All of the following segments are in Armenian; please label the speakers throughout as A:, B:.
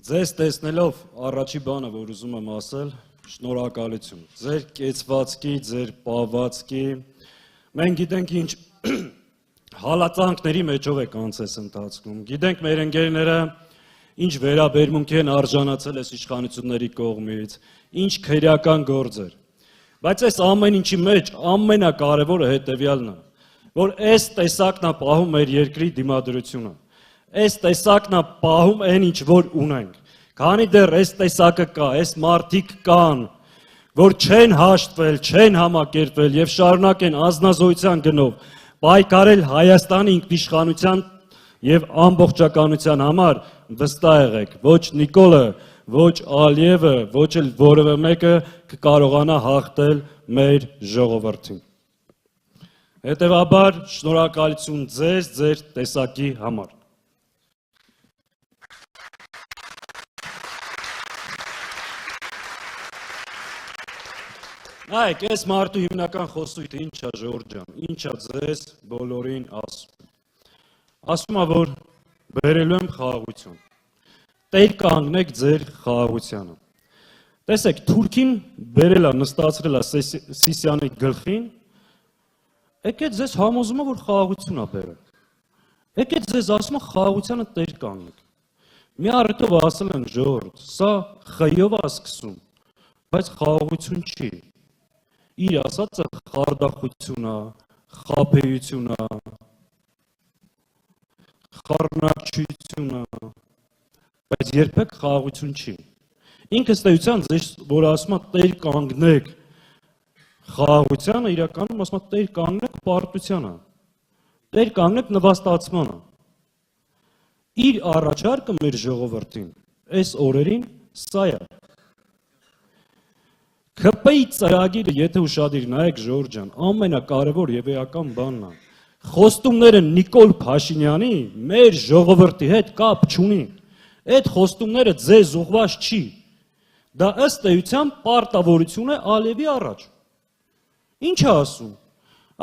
A: Ձեզ տեսնելով առաջի բանը, որ ուզում եմ ասել, շնորհակալություն։ Ձեր կեցվածքի, ձեր պահվածքի, մենք գիտենք ինչ հալածանքների մեջով եք անցես ընթացքում։ Գիտենք մեր ընկերները ինչ վերաբերմունք են արժանացել այս իշխանությունների կողմից, ինչ քրեական գործեր։ Բայց այս ամեն ինչի մեջ ամենակարևորը հետևյալն է, որ այս տեսակն է պահում մեր երկրի դիմադրությունը։ Այս տեսակն է պահում այն ինչ որ ունենք։ Քանի դեռ այս տեսակը կա, այս մարդիկ կան, որ չեն հաշտվել, չեն համակերպվել եւ շարունակ են ազնազոհության գնով պայքարել Հայաստանի ինքնիշխանության եւ ամբողջականության համար, վստահ եղեք, ոչ Նիկոլը, ոչ Ալիևը, ոչ էլ որևէ մեկը կկարողանա հաղթել մեր ժողովրդին։ Հետևաբար շնորհակալություն ձեզ, ձեր տեսակի համար։ Այք, այս մարդու հիմնական խոսույթը ինչ է Ժորժ ջան, ինչ է ձեզ բոլորին ասում։ Ասում է, որ բերելու եմ խաղաղություն։ Տեր կանգնեք ձեր խաղաղությանը։ Տեսեք, Թուրքին բերել է, նստացրել է Սիսիանի գլխին, եկեք ձեզ համոզում է, որ խաղաղություն է բերել։ Եկեք ձեզ ասում է խաղաղությանը տեր կանգնեք։ Մի առիթով ասել են Ժորժ, սա խյով է սկսում, բայց խաղաղություն չի։ Իր ասածը խարդախություն է, խաբեություն է, խառնակչություն է, բայց երբեք խաղաղություն չի։ Ինքը ըստ էության ձեզ, որ ասում է տեր կանգնեք խաղաղությանը, իրականում ասում է տեր կանգնեք պարտությանը, տեր կանգնեք նվաստացմանը։ Իր առաջարկը մեր ժողովրդին, այս օրերին սա է։ ՔՊ-ի ծրագիրը, եթե ուշադիր նայեք Ժորժ ջան, ամենակարևոր եւ էական բանն է։ Խոստումները Նիկոլ Փաշինյանի մեր ժողովրդի հետ կապ չունի։ Այդ խոստումները ձեզ ուղղված չի։ Դա ըստ էության պարտավորություն է Ալիևի առաջ։ Ինչ է ասում։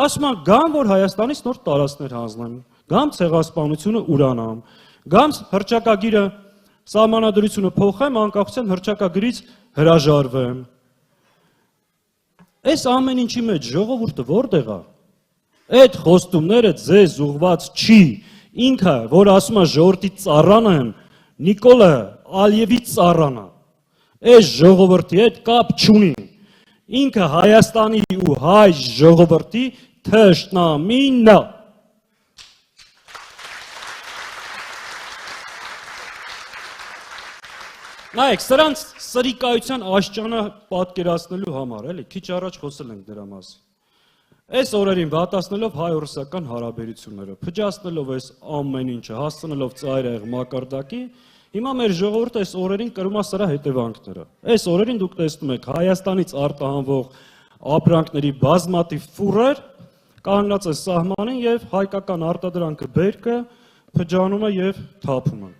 A: Ասում է գամ, որ Հայաստանից նոր տարածքներ հանձնեմ, գամ ցեղասպանությունը ուրանամ, գամ հռչակագիրը սահմանադրությունը փոխեմ, անկախության հռչակագրից հրաժարվեմ։ Այս ամեն ինչի մեջ ժողովուրդը որտեղ է։ Այդ խոստումները ձեզ ուղված չի։ Ինքը, որ ասում է ժողովրդի ծառան եմ, Նիկոլը Ալիևի ծառան է։ Այս ժողովրդի հետ կապ չունի։ Ինքը Հայաստանի ու հայ ժողովրդի թշնամին է։ Նայեք, սրանց սրիկայության աշճանը պատկերացնելու համար, էլի, քիչ առաջ խոսել ենք դրա մասին։ Այս օրերին վատացնելով հայ-ռուսական հարաբերությունները, փճացնելով այս ամեն ինչը, հասցնելով ծայրահեղ մակարդակի, հիմա մեր ժողովուրդը այս օրերին կրում է սրա հետևանքները։ Այս օրերին դուք տեսնում եք Հայաստանից արտահանվող ապրանքների բազմաթիվ ֆուրեր կանգնած է սահմանին եւ հայկական արտադրանքը բերքը փճանում է եւ թափում է։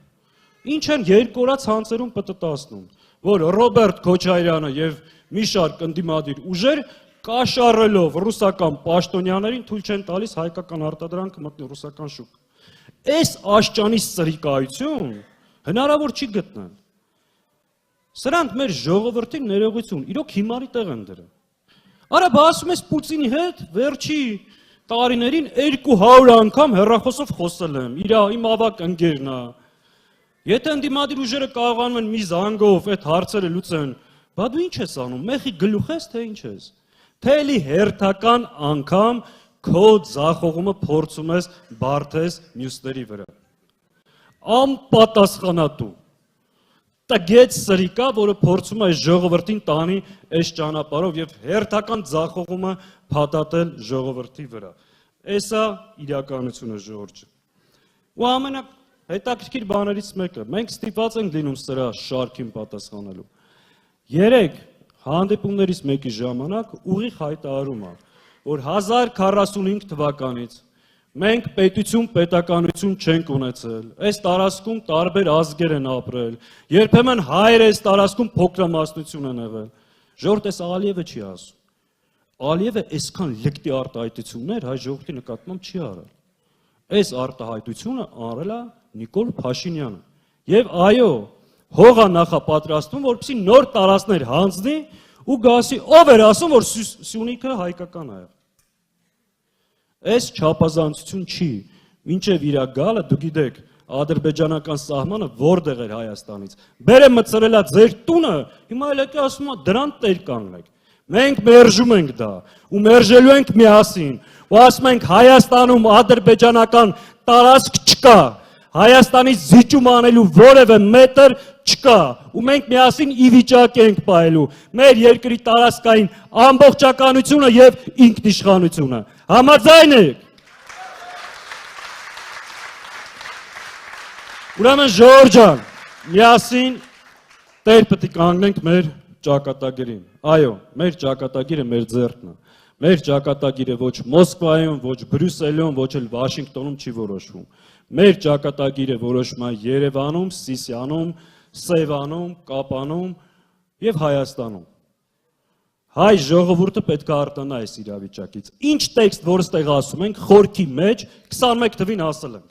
A: Ինչ են երկու օրած հանցերում պտտացնում, որ Ռոբերտ Քոչարյանը եւ մի շարք ընդդիմադիր ուժեր կաշառելով ռուսական պաշտոնյաներին թույլ չեն տալիս հայկական արտադրանքը մտնի ռուսական շուկ։ Այս աշճանի սրիկայություն հնարավոր չի գտնել։ Սրանք մեր ժողովրդին ներողություն, իրոք հիմարի տեղ են դրել։ Արա բա ասում ես Պուտինի հետ վերջի տարիներին 200 անգամ հեռախոսով խոսել եմ, իմ ավակ ընկերն է։ Եթե ընդդիմադիր ուժերը կարողանում են մի զանգով այդ հարցերը լուծեն, բա դու ինչ ես անում, մեխի գլուխ ես, թե ինչ ես։ Թե էլի հերթական անգամ քո ձախողումը փորձում ես բարթես մյուսների վրա։ Անպատասխանատու տգետ սրիկա, որը փորձում է ժողովրդին տանի այս ճանապարհով եւ հերթական ձախողումը փաթաթել ժողովրդի վրա։ Էսա իրականությունը Ժորժ։ Ու հետաքրքիր բաներից մեկը, մենք ստիպված ենք լինում սրա շարքին պատասխանելու։ Երեք հանդիպումներից մեկի ժամանակ ուղիղ հայտարարում է, որ 1045 թվականից մենք պետականություն չենք ունեցել, այս տարածքում տարբեր ազգեր են ապրել, երբեմն հայերը այս տարածքում փոքրամասնություն են եղել։ Ժորժ, այս Ալիևը չի ասում։ Ալիևը այսքան լկտի արտահայտություններ հայ ժողովրդի նկատմամբ չի արել։ Այս արտահայտությունը արել է Նիկոլ Փաշինյանը։ Եվ այո, հողա նախապատրաստում, որպեսզի նոր տարածքներ հանձնի ու գասի ով էր ասում, որ Սյունիքը հայկական է։ Այս չափազանցություն չի, մինչև իր գալը դու գիտեք, ադրբեջանական սահմանը որտեղ էր Հայաստանից։ Բերը մցրելա ձեր տունը, հիմա էլ եկե ասում է դրան տեր կանգնեք։ Մենք մերժում ենք դա ու մերժելու ենք միասին։ Ու ասում ենք Հայաստանում ադրբեջանական տարածք չկա։ Հայաստանից զիջում անելու որևէ մետր չկա ու մենք միասին ի վիճակի ենք պահելու մեր երկրի տարածքային ամբողջականությունը եւ ինքնիշխանությունը։ Համաձայն եք։ Ուրեմն Ժողովուրդ ջան, միասին տեր պետք է կանգնենք մեր ճակատագիրին։ Այո, մեր ճակատագիրը մեր ձեռքն է։ Մեր ճակատագիրը ոչ Մոսկվայում, ոչ Բրյուսելում, ոչ էլ Վաշինգտոնում չի որոշվում։ Մեր ճակատագիրը որոշվում է Երևանում, Սիսիանում, Սևանում, Կապանում եւ Հայաստանում։ Հայ ժողովուրդը պետք է արտանա այս իրավիճակից։ Ինչ տեքստ, որ ստեղ ասում ենք, խորքի մեջ 21 թվին ասել ենք։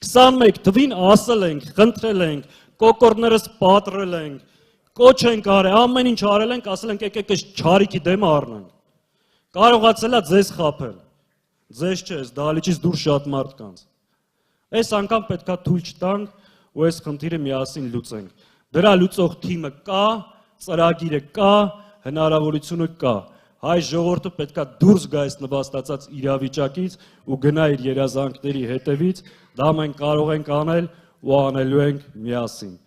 A: 21 թվին ասել ենք, խնդրել ենք, կոկորներս պատրել ենք, կոչ ենք արել, ամեն ինչ արել ենք, ասել ենք եկեք այս չարիքի դեմը առնենք։ Կարողացել է ձեզ խաբել։ Ձեզ չէ, այս դահլիճից դուրս շատ մարդկանց։ Այս անգամ պետքա թույլ չտանք ու այս խնդիրը միասին լուծենք։ Դրա լուծող թիմը կա, ծրագիրը կա, հնարավորությունը կա։ Հայ ժողովուրդը պետքա դուրս գա այս նվաստացած իրավիճակից ու գնա իր երազանքների հետևից, դա մենք կարող ենք անել ու անելու ենք միասին։